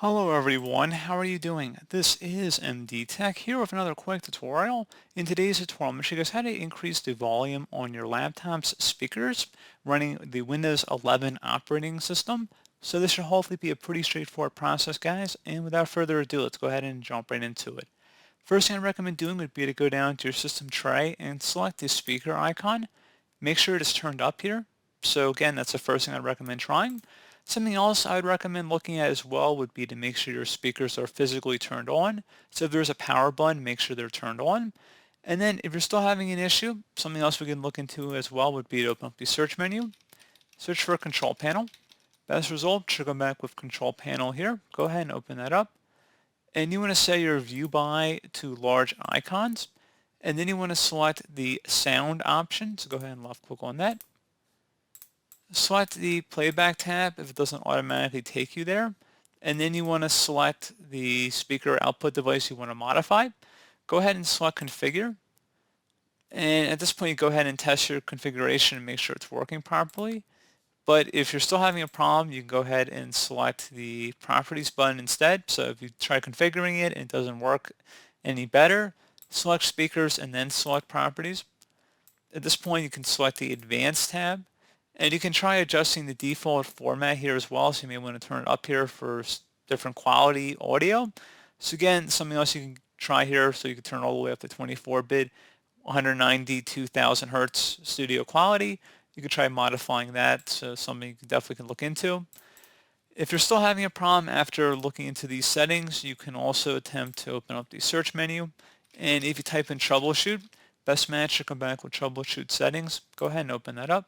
Hello everyone, how are you doing? This is MD Tech here with another quick tutorial. In today's tutorial, I'm going to show you guys how to increase the volume on your laptop's speakers running the Windows 11 operating system. So this should hopefully be a pretty straightforward process, guys. And without further ado, let's go ahead and jump right into it. First thing I recommend doing would be to go down to your system tray and select the speaker icon. Make sure it is turned up here. So again, that's the first thing I'd recommend trying. Something else I would recommend looking at as well would be to make sure your speakers are physically turned on. So if there's a power button, make sure they're turned on. And then if you're still having an issue, something else we can look into as well would be to open up the search menu, search for control panel. Best result should come back with control panel here. Go ahead and open that up. And you want to set your view by to large icons. And then you want to select the sound option. So go ahead and left click on that. Select the playback tab if it doesn't automatically take you there. And then you want to select the speaker output device you want to modify. Go ahead and select configure. And at this point, you go ahead and test your configuration and make sure it's working properly. But if you're still having a problem, you can go ahead and select the properties button instead. So if you try configuring it and it doesn't work any better, select speakers and then select properties. At this point, you can select the advanced tab. And you can try adjusting the default format here as well. So you may want to turn it up here for different quality audio. So again, something else you can try here. So you can turn all the way up to 24-bit, 192,000 hertz studio quality. You can try modifying that. So something you definitely can look into. If you're still having a problem after looking into these settings, you can also attempt to open up the search menu. And if you type in troubleshoot, best match should come back with troubleshoot settings. Go ahead and open that up.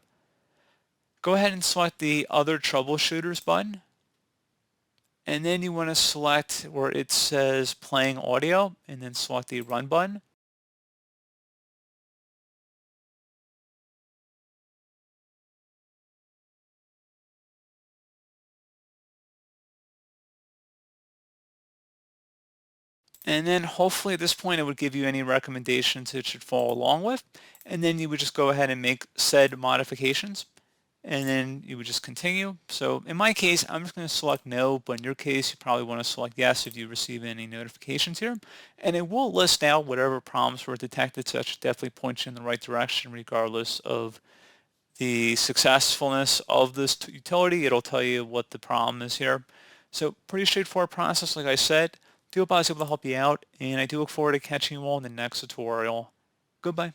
Go ahead and select the other troubleshooters button. And then you want to select where it says playing audio and then select the run button. And then hopefully at this point it would give you any recommendations it should follow along with. And then you would just go ahead and make said modifications. And then you would just continue. So in my case, I'm just going to select no, but in your case, you probably want to select yes if you receive any notifications here. And it will list out whatever problems were detected, so that should definitely point you in the right direction regardless of the successfulness of this utility. It'll tell you what the problem is here. So pretty straightforward process, like I said. Do hope I was able to help you out, and I do look forward to catching you all in the next tutorial. Goodbye.